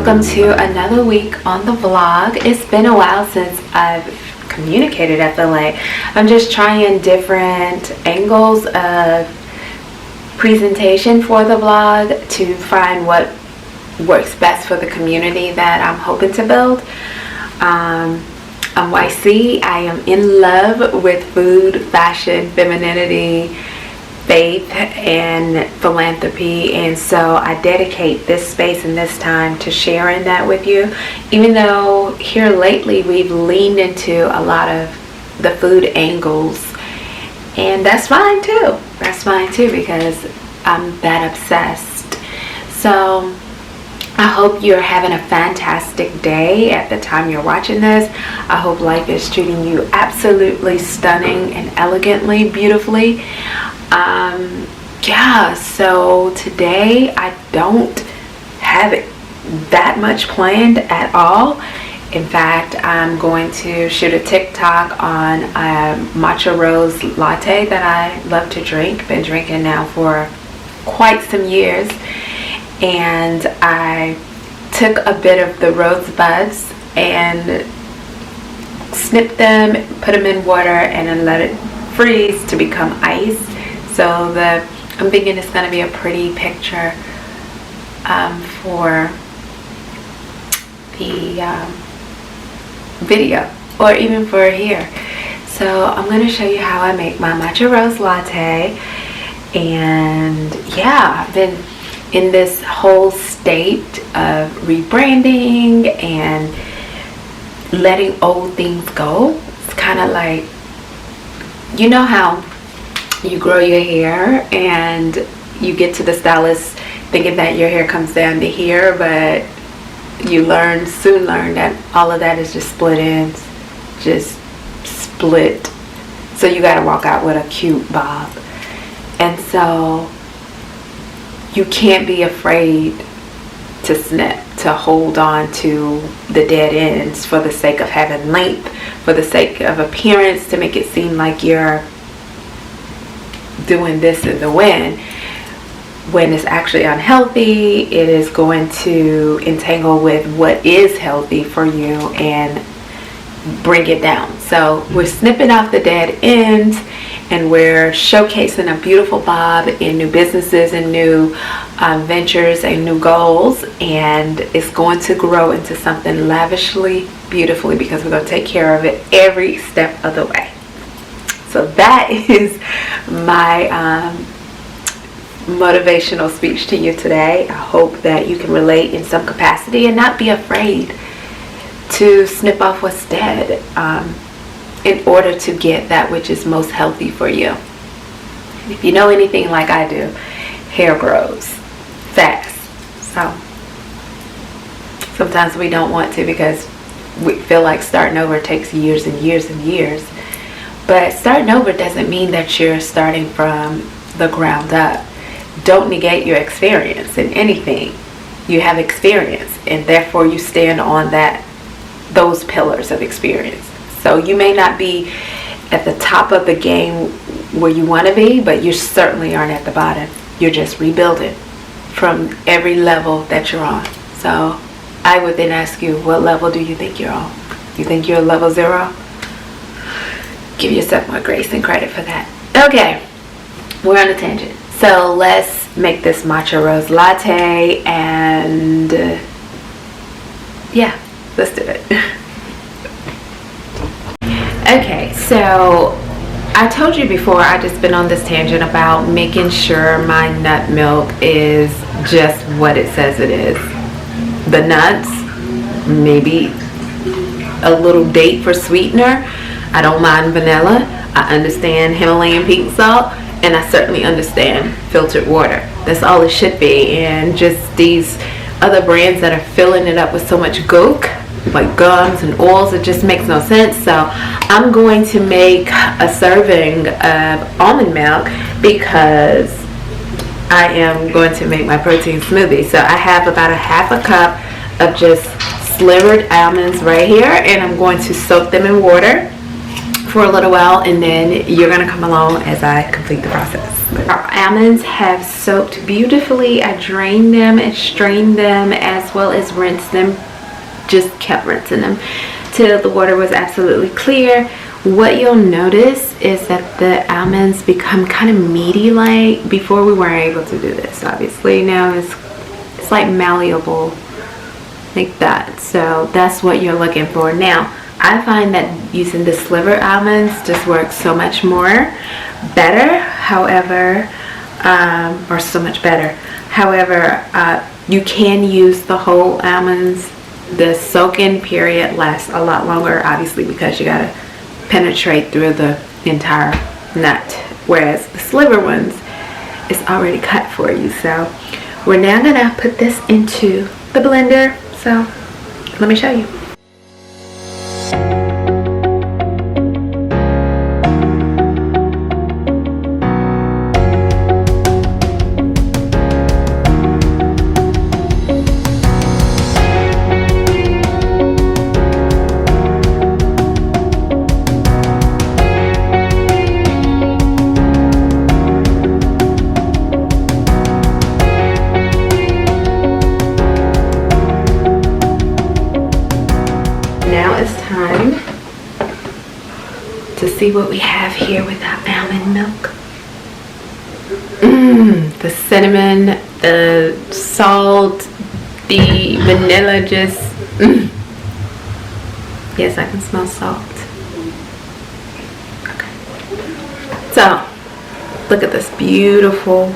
welcome to another week on the vlog. It's been a while since I've communicated, I feel like. I'm just trying different angles of presentation for the vlog to find what works best for the community that I'm hoping to build. I'm YC. I am in love with food, fashion, femininity, faith, and philanthropy, and so I dedicate this space and this time to sharing that with you, even though here lately we've leaned into a lot of the food angles, and that's fine too. That's fine too, because I'm that obsessed. So I hope you're having a fantastic day at the time you're watching this. I hope life is treating you absolutely stunning and elegantly, beautifully. Yeah, so today I don't have that much planned at all. In fact, I'm going to shoot a TikTok on a matcha rose latte that I love to drink. Been drinking now for quite some years. And I took a bit of the rose buds and snipped them, put them in water, and then let it freeze to become ice. So I'm thinking it's going to be a pretty picture for the video, or even for here. So I'm going to show you how I make my matcha rose latte. And yeah, I've been in this whole state of rebranding and letting old things go. It's kind of like, you know how you grow your hair and you get to the stylist thinking that your hair comes down to here, but you soon learn that all of that is just split ends, just split. So you got to walk out with a cute bob. And so you can't be afraid to snip, to hold on to the dead ends for the sake of having length, for the sake of appearance, to make it seem like you're doing this in the wind, when it's actually unhealthy. It is going to entangle with what is healthy for you and bring it down. So we're snipping off the dead ends, and we're showcasing a beautiful bob in new businesses and new ventures and new goals, and it's going to grow into something lavishly, beautifully, because we're going to take care of it every step of the way. So that is my motivational speech to you today. I hope that you can relate in some capacity and not be afraid to snip off what's dead in order to get that which is most healthy for you. If you know anything like I do, hair grows fast. So sometimes we don't want to, because we feel like starting over takes years and years and years. But starting over doesn't mean that you're starting from the ground up. Don't negate your experience in anything. You have experience, and therefore you stand on those pillars of experience. So you may not be at the top of the game where you want to be, but you certainly aren't at the bottom. You're just rebuilding from every level that you're on. So I would then ask you, what level do you think you're on? You think you're level 0? Give yourself more grace and credit for that. Okay, we're on a tangent. So let's make this matcha rose latte, and yeah, let's do it. Okay, so I told you before, I just been on this tangent about making sure my nut milk is just what it says it is. The nuts, maybe a little date for sweetener. I don't mind vanilla. I understand Himalayan pink salt, and I certainly understand filtered water. That's all it should be. And just these other brands that are filling it up with so much gook, like gums and oils, it just makes no sense. So I'm going to make a serving of almond milk, because I am going to make my protein smoothie. So I have about a half a cup of just slivered almonds right here, and I'm going to soak them in water for a little while, and then you're going to come along as I complete the process. Our almonds have soaked beautifully. I drained them and strained them as well as rinsed them. Just kept rinsing them till the water was absolutely clear. What you'll notice is that the almonds become kind of meaty. Like before we weren't able to do this, obviously. Now it's like malleable like that. So that's what you're looking for. Now I find that using the sliver almonds just works so much more better. However, or so much better. However, you can use the whole almonds. The soak-in period lasts a lot longer, obviously, because you gotta penetrate through the entire nut, whereas the sliver ones is already cut for you. So we're now gonna put this into the blender. So let me show you. Now it's time to see what we have here with our almond milk. The cinnamon, the salt, the vanilla, just yes, I can smell salt. Okay. So look at this beautiful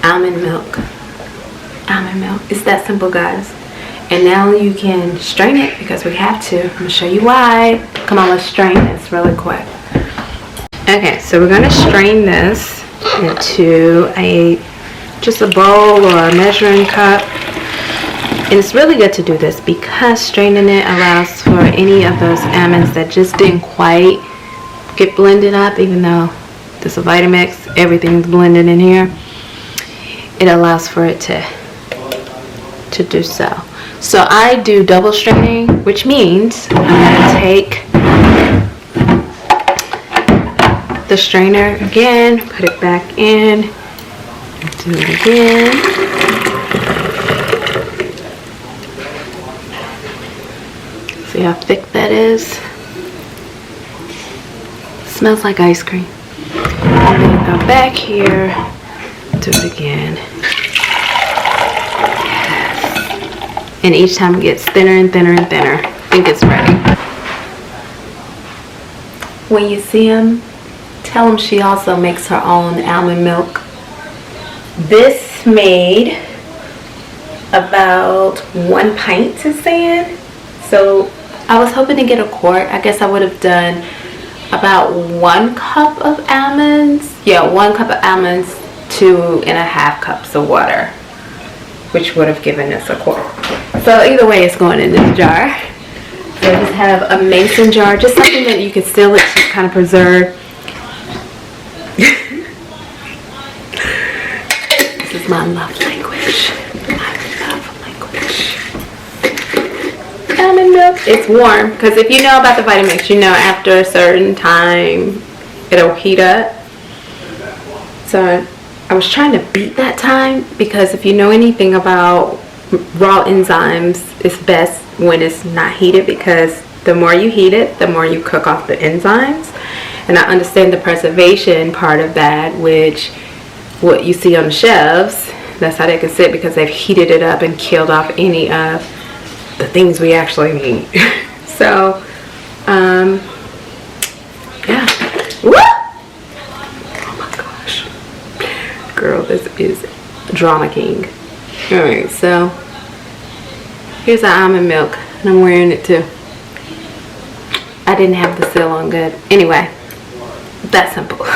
almond milk. Almond milk. It's that simple, guys. And now you can strain it because we have to. I'm gonna show you why. Come on, let's strain this really quick. Okay, so we're gonna strain this into just a bowl or a measuring cup. And it's really good to do this because straining it allows for any of those almonds that just didn't quite get blended up, even though there's a Vitamix, everything's blended in here. It allows for it to do so. So I do double straining, which means I'm going to take the strainer again, put it back in, do it again. See how thick that is? It smells like ice cream. And then go back here, do it again. And each time it gets thinner and thinner and thinner. I think it's ready. When you see them, tell them she also makes her own almond milk. This made about 1 pint, it's saying. So I was hoping to get a quart. I guess I would have done about 1 cup of almonds. Yeah, 1 cup of almonds, 2.5 cups of water, which would have given us a quart. So either way, it's going in this jar. So I just have a mason jar, just something that you can seal it to kind of preserve. This is my love language. My love language. Almond milk. It's warm, because if you know about the Vitamix, you know after a certain time it'll heat up. So I was trying to beat that time, because if you know anything about raw enzymes, it's best when it's not heated, because the more you heat it, the more you cook off the enzymes. And I understand the preservation part of that, which what you see on the shelves, that's how they can sit, because they've heated it up and killed off any of the things we actually need. So yeah. Woo! Oh my gosh, girl, this is drama king. Alright, so here's the almond milk, and I'm wearing it too. I didn't have the seal on good. Anyway, that's simple.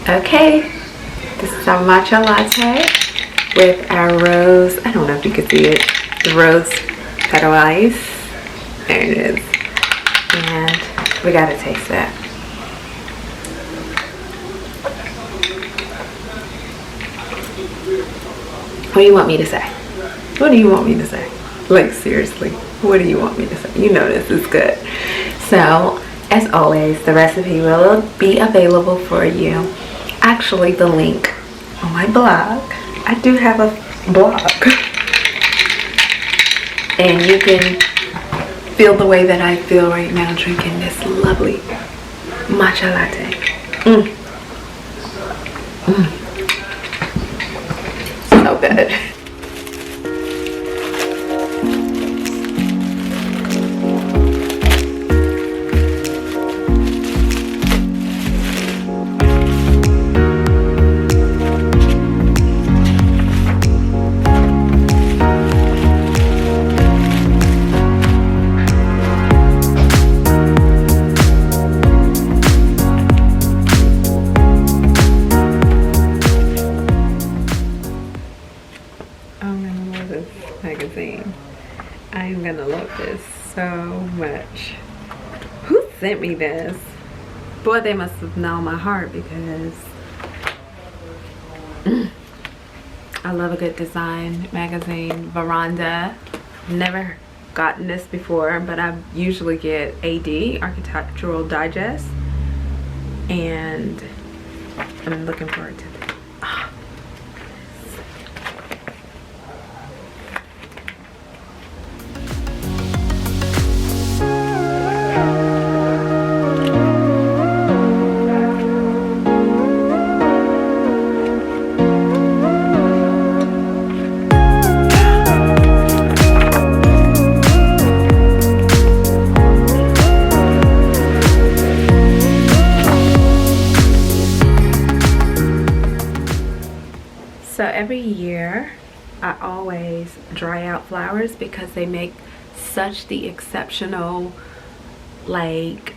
Okay, this is our matcha latte with our rose, I don't know if you can see it, the rose petal ice. There it is. And we gotta taste that. What do you want me to say? What do you want me to say? Like, seriously, what do you want me to say? You know this is good. So, as always, the recipe will be available for you. Actually, the link on my blog. I do have a blog. And you can feel the way that I feel right now drinking this lovely matcha latte. So good. Magazine. I am gonna love this so much. Who sent me this? Boy, they must have known my heart, because I love a good design magazine. Veranda. Never gotten this before, but I usually get AD, Architectural Digest, and I'm looking forward to this. So every year I always dry out flowers because they make such the exceptional, like,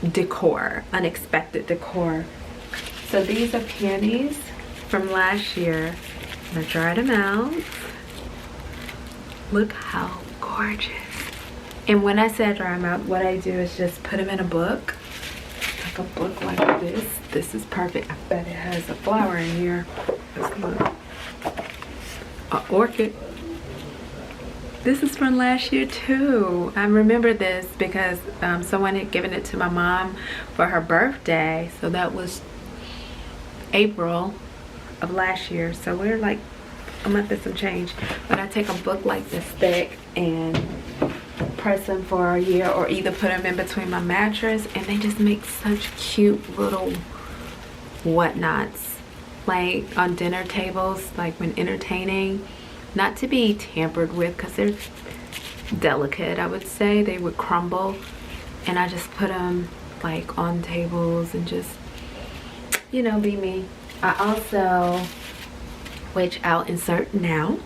decor, unexpected decor. So these are peonies from last year. I'm gonna dry them out. Look how gorgeous. And when I say dry them out, what I do is just put them in a book. Like a book like this. This is perfect. I bet it has a flower in here. Let's look. An orchid. This is from last year too. I remember this because someone had given it to my mom for her birthday. So that was April of last year. So we're like a month and some change. But I take a book like this thick and press them for a year, or either put them in between my mattress, and they just make such cute little whatnots, like on dinner tables, like when entertaining. Not to be tampered with because they're delicate, I would say. They would crumble, and I just put them like on tables and just, you know, be me. I also, which I'll insert now,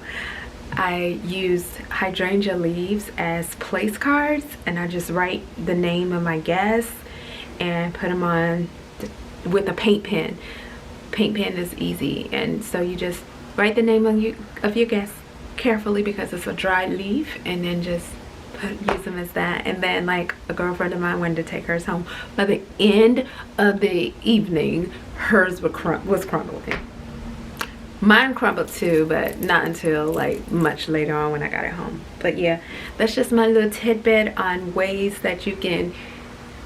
I use hydrangea leaves as place cards, and I just write the name of my guests and put them on with a paint pen. Paint pen is easy, and so you just write the name of your guests carefully because it's a dried leaf, and then just use them as that. And then, like, a girlfriend of mine wanted to take hers home. By the end of the evening, hers was crumbling. Mine crumbled too, but not until like much later on when I got it home. But yeah, that's just my little tidbit on ways that you can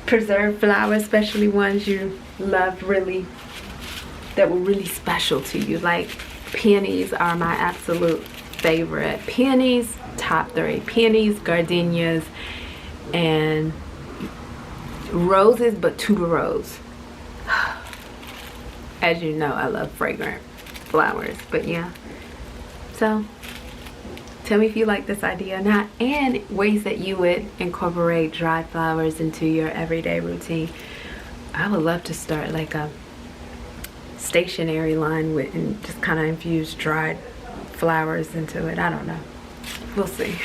preserve flowers, especially ones you love really, that were really special to you. Like peonies are my absolute favorite. Peonies, top 3. Peonies, gardenias, and roses, but tuberose. As you know, I love fragrant flowers. But yeah, so tell me if you like this idea or not, and ways that you would incorporate dried flowers into your everyday routine. I would love to start like a stationery line with, and just kind of infuse dried flowers into it. I don't know, we'll see.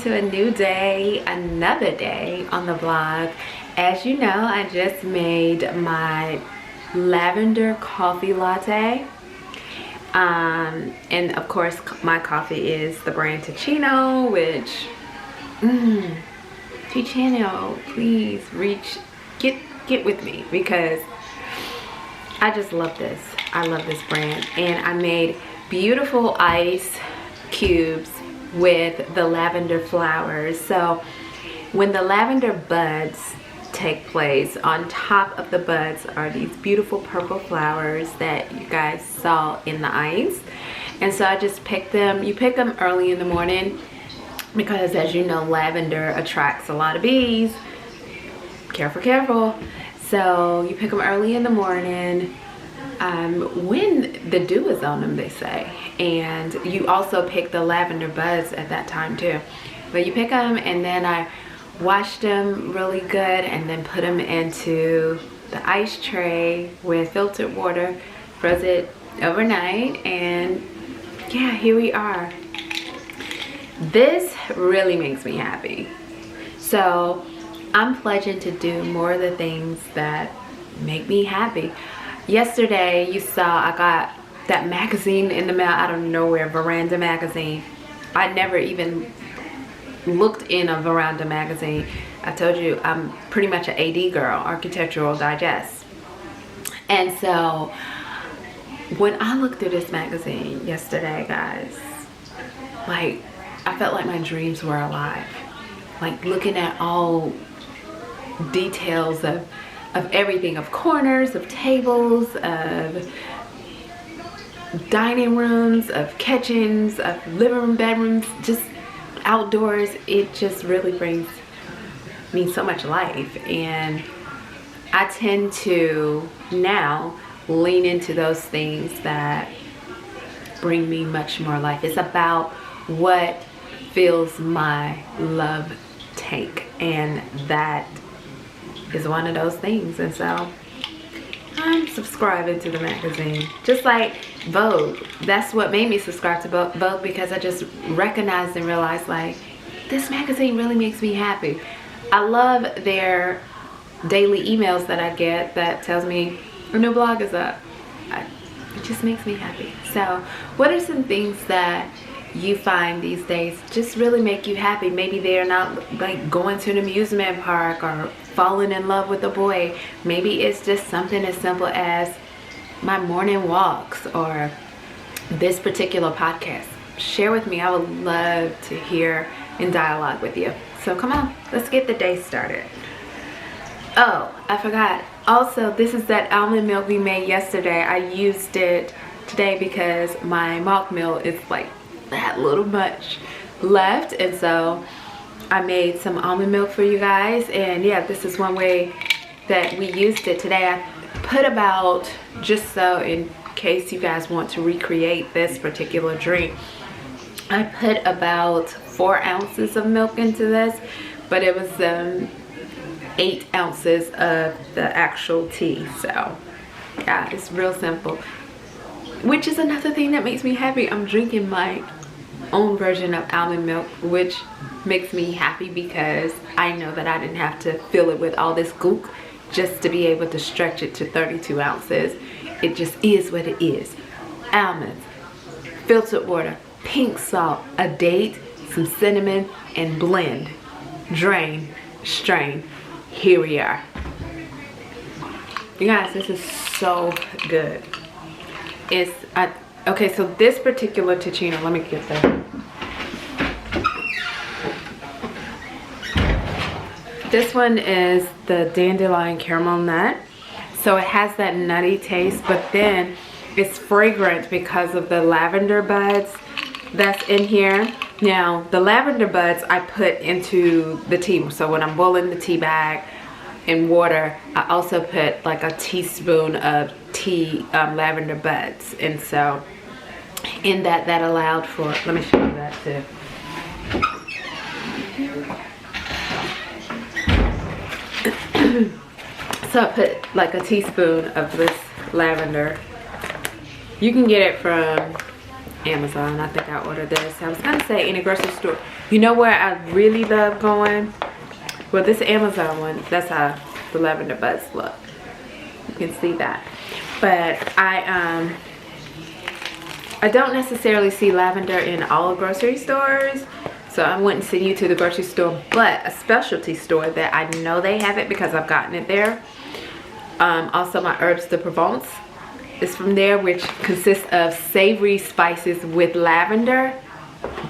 to a new day, another day on the vlog. As you know, I just made my lavender coffee latte. And of course my coffee is the brand Ticino, which Ticino, please get with me, because I just love this. I love this brand. And I made beautiful ice cubes with the lavender flowers. So when the lavender buds take place, on top of the buds are these beautiful purple flowers that you guys saw in the ice. And so I just picked them. You pick them early in the morning because, as you know, lavender attracts a lot of bees. Careful, careful. So you pick them early in the morning when the dew is on them, they say. And you also pick the lavender buds at that time too. But you pick them, and then I washed them really good and then put them into the ice tray with filtered water, froze it overnight, and yeah, here we are. This really makes me happy. So I'm pledging to do more of the things that make me happy. Yesterday, you saw I got that magazine in the mail out of nowhere, Veranda magazine. I never even looked in a Veranda magazine. I told you I'm pretty much an AD girl, Architectural Digest. And so when I looked through this magazine yesterday, guys, like, I felt like my dreams were alive. Like, looking at all details of everything, of corners, of tables, of dining rooms, of kitchens, of living room, bedrooms, just outdoors. It just really brings me so much life. And I tend to now lean into those things that bring me much more life. It's about what fills my love tank, and that is one of those things. And so I'm subscribing to the magazine, just like Vogue. That's what made me subscribe to Vogue, because I just recognized and realized, like, this magazine really makes me happy. I love their daily emails that I get that tells me a new blog is up. It just makes me happy. So what are some things that you find these days just really make you happy? Maybe they're not like going to an amusement park or falling in love with a boy. Maybe it's just something as simple as my morning walks or this particular podcast. Share with me. I would love to hear and dialogue with you. So come on, let's get the day started. Oh, I forgot. Also, this is that almond milk we made yesterday. I used it today because my milk meal is like that little much left, and so I made some almond milk for you guys. And yeah, this is one way that we used it today. I put about, just so in case you guys want to recreate this particular drink, I put about 4 ounces of milk into this, but it was 8 ounces of the actual tea. So yeah, it's real simple, which is another thing that makes me happy. I'm drinking my own version of almond milk, which makes me happy because I know that I didn't have to fill it with all this gook just to be able to stretch it to 32 ounces. It just is what it is. Almonds, filtered water, pink salt, a date, some cinnamon, and blend, drain, strain. Here we are. You guys, this is so good. Okay, so this particular Ticino, let me get that. This one is the dandelion caramel nut. So it has that nutty taste, but then it's fragrant because of the lavender buds that's in here. Now, the lavender buds I put into the tea. So when I'm boiling the tea bag in water, I also put like a teaspoon of tea lavender buds. And so in that allowed for, let me show you that too. So I put like a teaspoon of this lavender. You can get it from Amazon. I think I ordered this. I was gonna say in a grocery store. You know where I really love going? Well, this Amazon one, that's how the lavender buds look. You can see that. But I don't necessarily see lavender in all grocery stores. So I wouldn't send you to the grocery store, but a specialty store that I know they have it because I've gotten it there. Also my Herbs de Provence is from there, which consists of savory spices with lavender.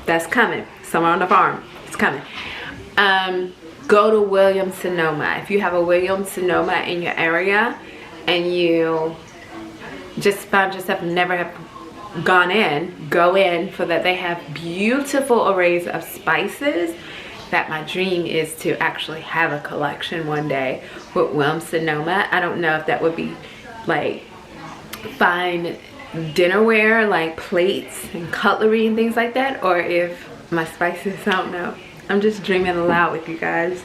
That's coming. Somewhere on the farm. It's coming. Go to Williams Sonoma. If you have a Williams Sonoma in your area and you just found yourself never have gone in, go in, for that they have beautiful arrays of spices. That my dream is to actually have a collection one day with Williams Sonoma. I don't know if that would be like fine dinnerware, like plates and cutlery and things like that, or if my spices, I don't know. I'm just dreaming aloud with you guys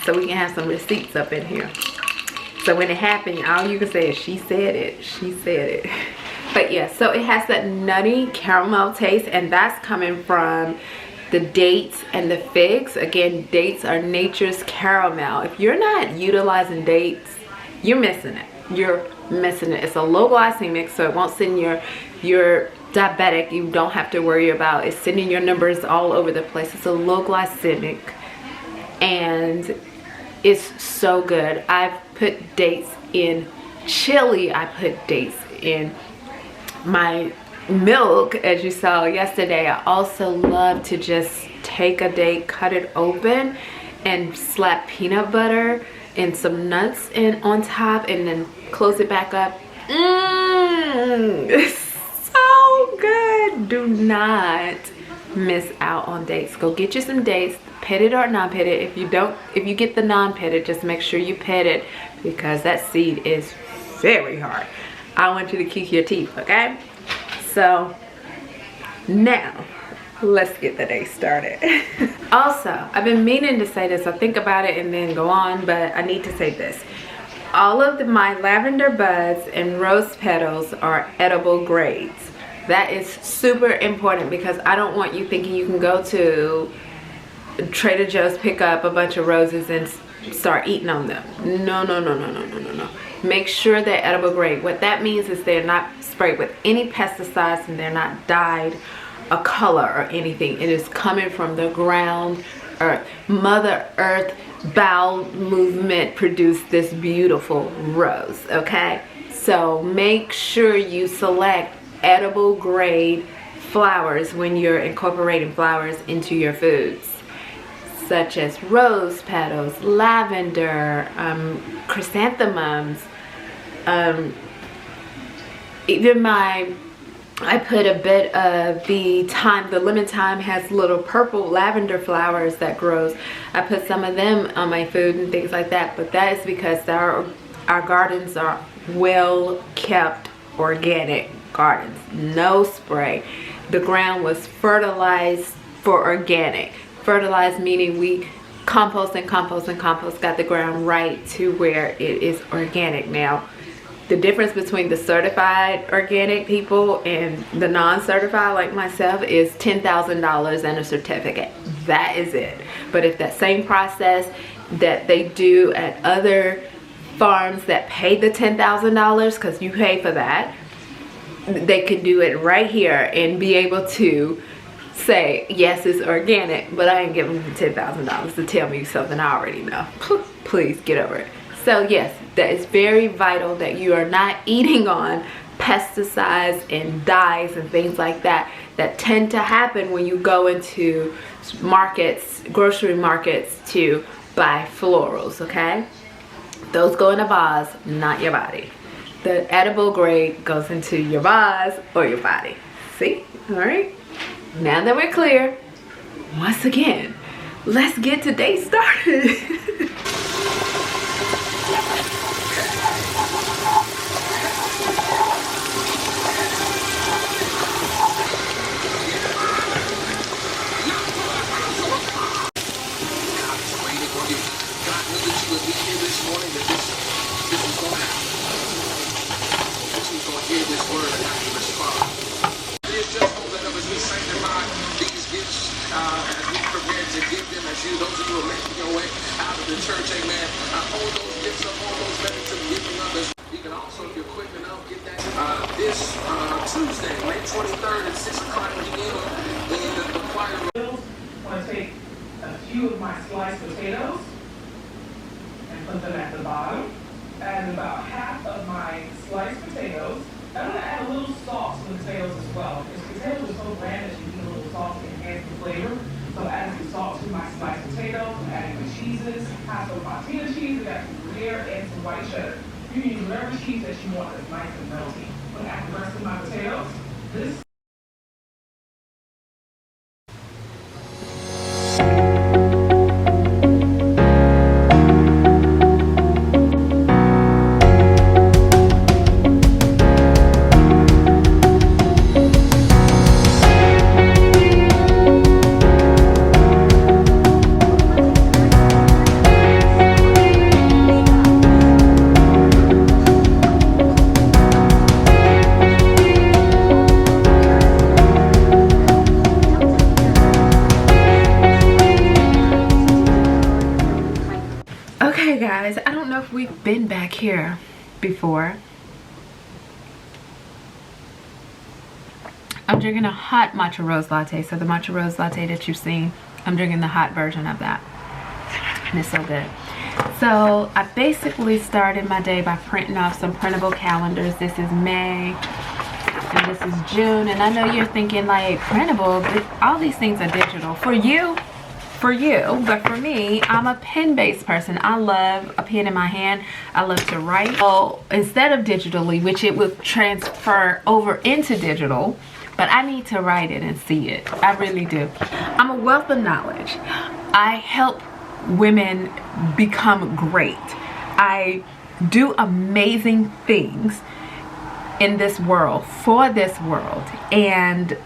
so we can have some receipts up in here. So when it happened, all you can say is she said it, she said it. But yeah, so it has that nutty caramel taste, and that's coming from the dates and the figs. Again, dates are nature's caramel. If you're not utilizing dates, you're missing it. You're missing it. It's a low glycemic, so it won't send your diabetic. You don't have to worry about it sending your numbers all over the place. It's a low glycemic, and it's so good. I've put dates in chili. I put dates in my milk, as you saw yesterday. I also love to just take a date, cut it open, and slap peanut butter and some nuts in on top, and then close it back up. It's so good. Do not miss out on dates. Go get you some dates, pitted or non-pitted. If you get the non-pitted, just make sure you pit it, because that seed is very hard. I want you to keep your teeth, okay? So now let's get the day started. Also, I've been meaning to say this. I'll think about it and then go on, but I need to say this. All of my lavender buds and rose petals are edible grades. That is super important, because I don't want you thinking you can go to Trader Joe's, pick up a bunch of roses and start eating on them. No, no, no, no, no, no, no, no. Make sure they're edible grade. What that means is they're not sprayed with any pesticides, and they're not dyed a color or anything. It is coming from the ground earth. Mother Earth bowel movement produced this beautiful rose, okay? So make sure you select edible grade flowers when you're incorporating flowers into your foods, such as rose petals, lavender, chrysanthemums. Even I put a bit of the thyme. The lemon thyme has little purple lavender flowers that grows. I put some of them on my food and things like that, but that is because our gardens are well kept, organic gardens. No spray. The ground was fertilized for organic. Fertilized meaning we compost and compost and compost, got the ground right to where it is organic. Now, the difference between the certified organic people and the non-certified like myself is $10,000 and a certificate. That is it. But if that same process that they do at other farms that pay the $10,000, because you pay for that, they can do it right here and be able to say, yes, it's organic, but I ain't giving them $10,000 to tell me something I already know. Please get over it. So yes, that is very vital that you are not eating on pesticides and dyes and things like that that tend to happen when you go into markets, grocery markets, to buy florals, okay? Those go in a vase, not your body. The edible grade goes into your vase or your body. See? All right? Now that we're clear, once again, let's get today started. this Tuesday, May 23rd at 6 o'clock p.m. in the choir room. I'm going to take a few of my sliced potatoes and put them at the bottom. Add about half of my sliced potatoes. I'm going to add a little salt to the potatoes as well, because potatoes are so bland that you need a little salt to enhance the flavor. So I'm adding some salt to my sliced potatoes. I'm adding my cheeses. I have some Martina cheese. I got some Gruyere and some white cheddar. You can use whatever cheese that you want that's nice and melty. I'm going to add the rest of my potatoes. This Okay guys, I don't know if we've been back here before. I'm drinking a hot matcha rose latte. So the matcha rose latte that you've seen, I'm drinking the hot version of that. And it's so good. So I basically started my day by printing off some printable calendars. This is May and this is June. And I know you're thinking like, printable, all these things are digital. For you, but for me, I'm a pen-based person. I love a pen in my hand. I love to write. So instead of digitally, which it will transfer over into digital, but I need to write it and see it. I really do. I'm a wealth of knowledge. I help women become great. I do amazing things in this world, for this world, and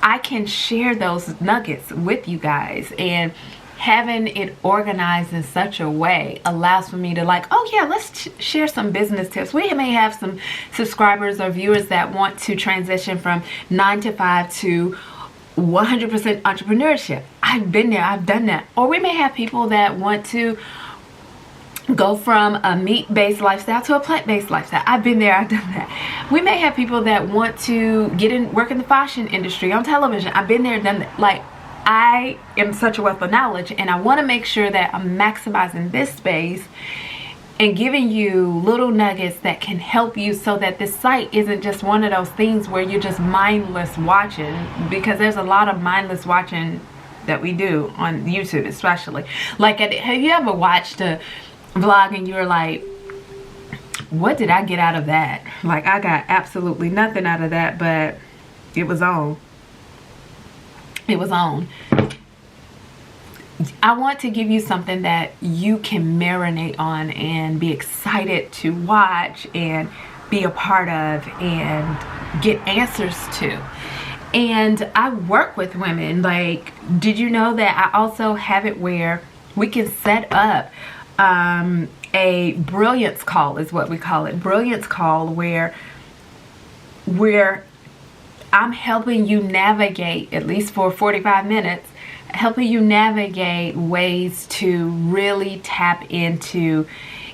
I can share those nuggets with you guys, and having it organized in such a way allows for me to like, oh yeah, let's share some business tips. We may have some subscribers or viewers that want to transition from 9 to 5 to 100% entrepreneurship. I've been there, I've done that. Or we may have people that want to go from a meat-based lifestyle to a plant-based lifestyle. I've been there, I've done that. We may have people that want to work in the fashion industry on television. I've been there, done that. Like, I am such a wealth of knowledge, and I want to make sure that I'm maximizing this space and giving you little nuggets that can help you, so that this site isn't just one of those things where you're just mindless watching, because there's a lot of mindless watching that we do on YouTube, especially. Like, have you ever watched a vlog and you're like, what did I get out of that? Like, I got absolutely nothing out of that, but it was on. It was on. I want to give you something that you can marinate on and be excited to watch and be a part of and get answers to. And I work with women. Like, did you know that I also have it where we can set up a brilliance call, is what we call it. Brilliance call, where I'm helping you navigate, at least for 45 minutes, helping you navigate ways to really tap into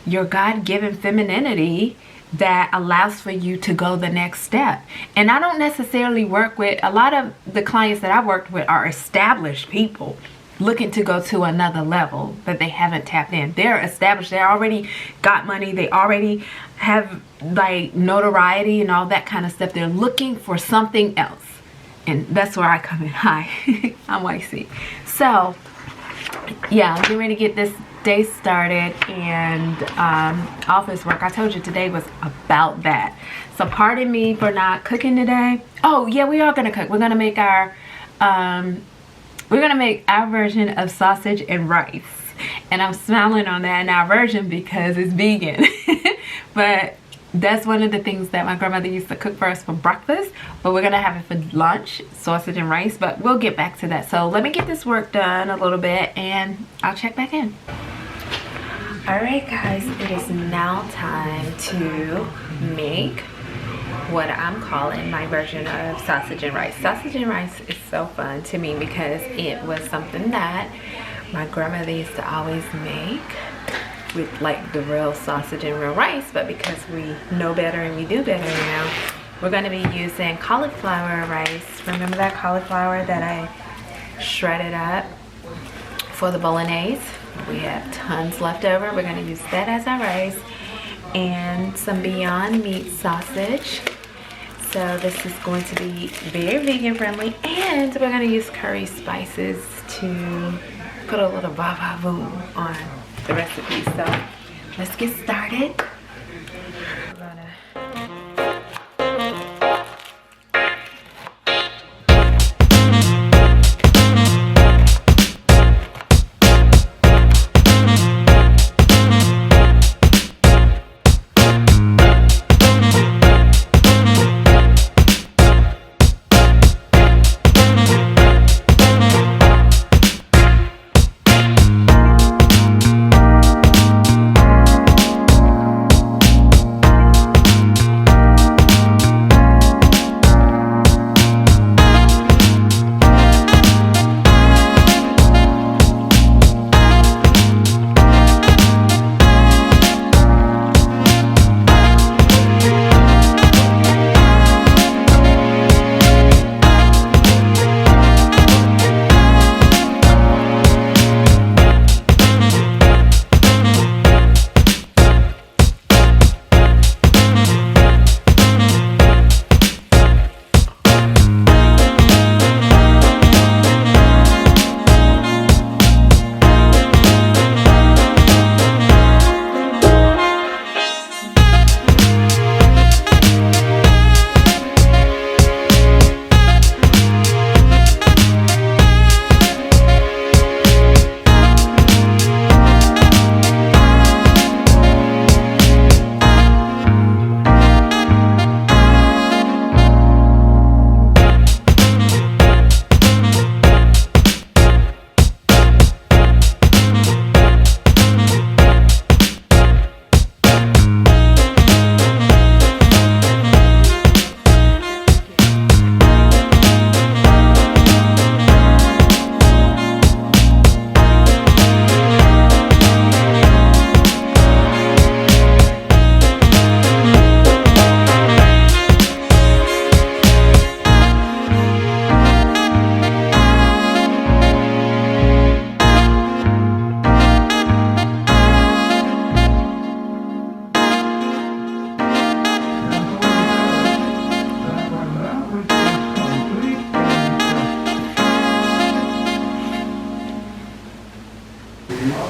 your God-given femininity that allows for you to go the next step. And I don't necessarily work with, a lot of the clients that I've worked with are established people looking to go to another level, but they haven't tapped in. They're established, they already got money, they already have like notoriety and all that kind of stuff. They're looking for something else, and that's where I come in. Hi, I'm YC. So yeah, I'm getting ready to get this day started, and office work. I told you today was about that, so pardon me for not cooking today. Oh yeah, we are gonna cook. We're gonna make our version of sausage and rice, and I'm smiling on that in our version because it's vegan. But that's one of the things that my grandmother used to cook for us for breakfast, but we're gonna have it for lunch, sausage and rice, but we'll get back to that. So let me get this work done a little bit and I'll check back in. All right guys, it is now time to make what I'm calling my version of sausage and rice. Sausage and rice is so fun to me because it was something that my grandmother used to always make with like the real sausage and real rice, but because we know better and we do better now, We're going to be using cauliflower rice. Remember that cauliflower that I shredded up for the Bolognese? We have tons left over. We're going to use that as our rice, and some Beyond Meat sausage. So this is going to be very vegan friendly, and we're going to use curry spices to put a little va-va-voom on the recipe. So let's get started.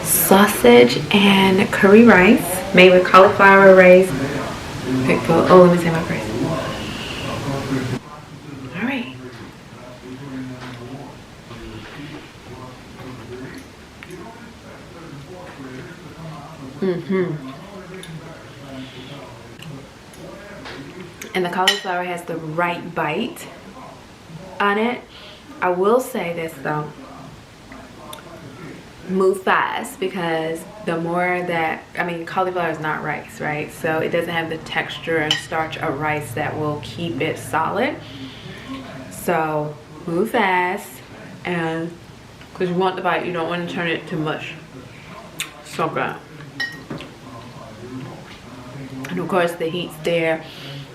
Sausage and curry rice made with cauliflower rice. Oh, let me say my praise. All right. And the cauliflower has the right bite on it. I will say this though. Move fast, because the more that, I mean, cauliflower is not rice, right? So it doesn't have the texture and starch of rice that will keep it solid. So move fast, and because you want the bite, you don't want to turn it to mush. So good. And of course the heat's there,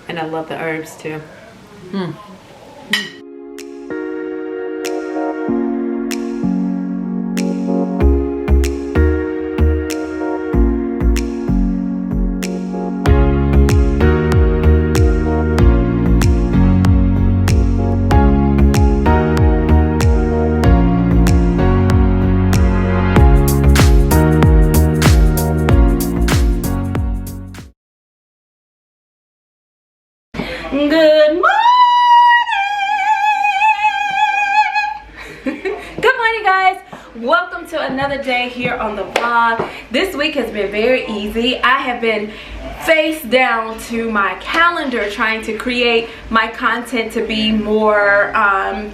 and I love the herbs too. Good morning! Good morning, guys. Welcome to another day here on the vlog. This week has been very easy. I have been face down to my calendar trying to create my content to be more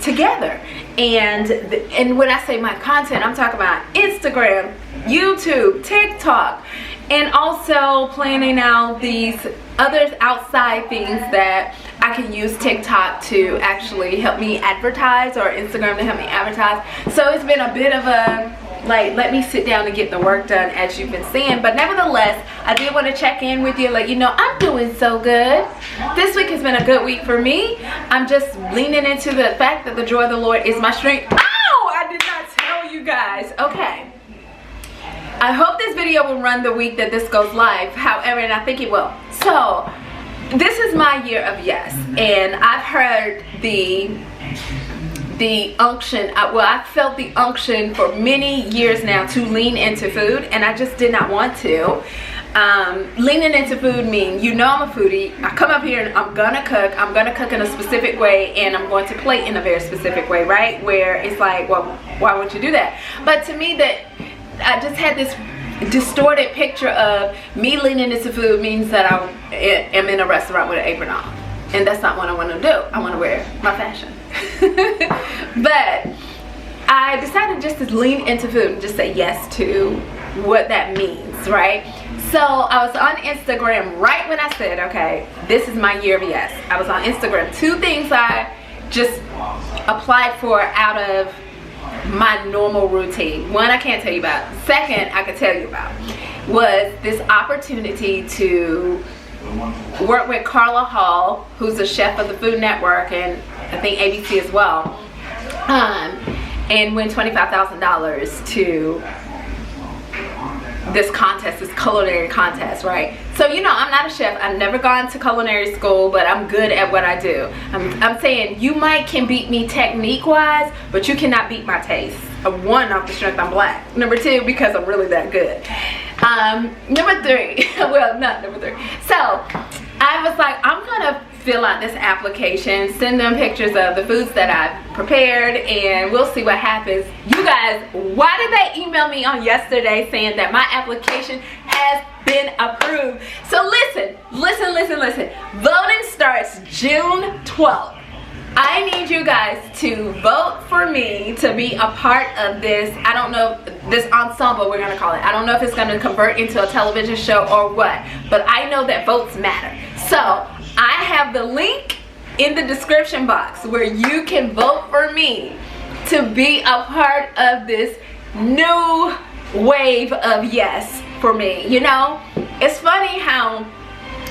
together. And when I say my content, I'm talking about Instagram, YouTube, TikTok, and also planning out these other outside things that I can use TikTok to actually help me advertise, or Instagram to help me advertise. So it's been a bit of a like, let me sit down and get the work done, as you've been seeing. But nevertheless, I did want to check in with you, let you know I'm doing so good. This week has been a good week for me. I'm just leaning into the fact that the joy of the Lord is my strength. Ow! I did not tell you guys. Okay. I hope this video will run the week that this goes live. However, and I think it will. So, this is my year of yes. And I've heard the unction, well, I felt the unction for many years now to lean into food, and I just did not want to. Leaning into food means, you know, I'm a foodie. I come up here and I'm gonna cook in a specific way, and I'm going to plate in a very specific way, right? Where it's like, well, why would you do that? But to me, that I just had this distorted picture of me leaning into food means that I am in a restaurant with an apron on, and that's not what I want to do. I want to wear my fashion. But I decided just to lean into food and just say yes to what that means, right? So I was on Instagram right when I said, okay, this is my year of yes. I was on Instagram. 2 things I just applied for out of my normal routine. One, I can't tell you about. Second, I could tell you about was this opportunity to work with Carla Hall, who's a chef of the Food Network and I think ABC as well, and win $25,000 to this contest, this culinary contest, right? So, you know, I'm not a chef. I've never gone to culinary school, but I'm good at what I do. I'm saying you can beat me technique-wise, but you cannot beat my taste. 1, off the strength I'm black. Number 2, because I'm really that good. Number 3, well, not number 3. So, I was like, I'm gonna fill out this application, send them pictures of the foods that I've prepared, and we'll see what happens. You guys, why did they email me on yesterday saying that my application has been approved? So listen. Voting starts June 12th. I need you guys to vote for me to be a part of this, I don't know, this ensemble we're gonna call it. I don't know if it's gonna convert into a television show or what, but I know that votes matter. So I have the link in the description box where you can vote for me to be a part of this new wave of yes for me. You know, it's funny how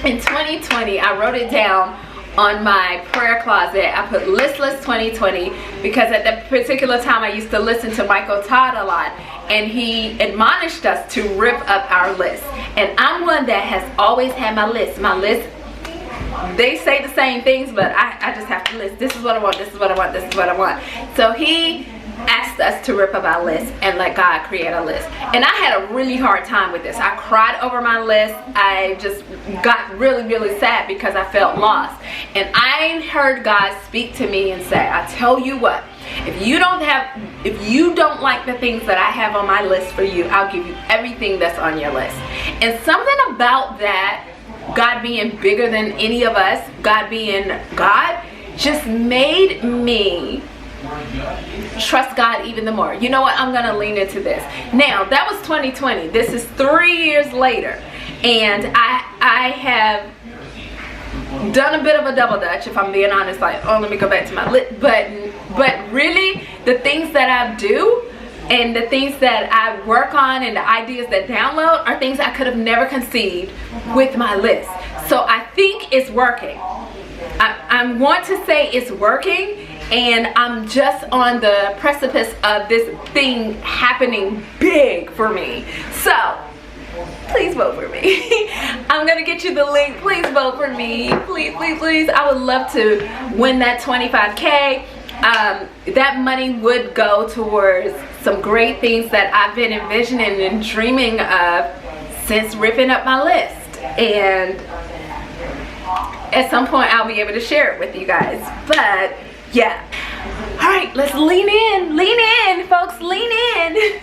in 2020 I wrote it down on my prayer closet. I put listless 2020 because at that particular time I used to listen to Michael Todd a lot, and he admonished us to rip up our list. And I'm one that has always had my list. They say the same things, but I just have to list. This is what I want, this is what I want, this is what I want. So he asked us to rip up our list and let God create a list. And I had a really hard time with this. I cried over my list. I just got really sad because I felt lost. And I heard God speak to me and say, I tell you what, if you don't like the things that I have on my list for you, I'll give you everything that's on your list. And something about that, God being bigger than any of us, God being God, just made me trust God even the more. You know what? I'm gonna lean into this. Now, that was 2020. This is 3 years later, and I have done a bit of a double dutch, if I'm being honest. Like, oh, let me go back to my list. But really, the things that I do and the things that I work on and the ideas that download are things I could have never conceived with my list. So I think it's working. I want to say it's working, and I'm just on the precipice of this thing happening big for me. So please vote for me. I'm gonna get you the link. Please vote for me. Please. I would love to win that 25K. That money would go towards some great things that I've been envisioning and dreaming of since ripping up my list. And at some point I'll be able to share it with you guys. But yeah. Alright, let's lean in, folks, lean in.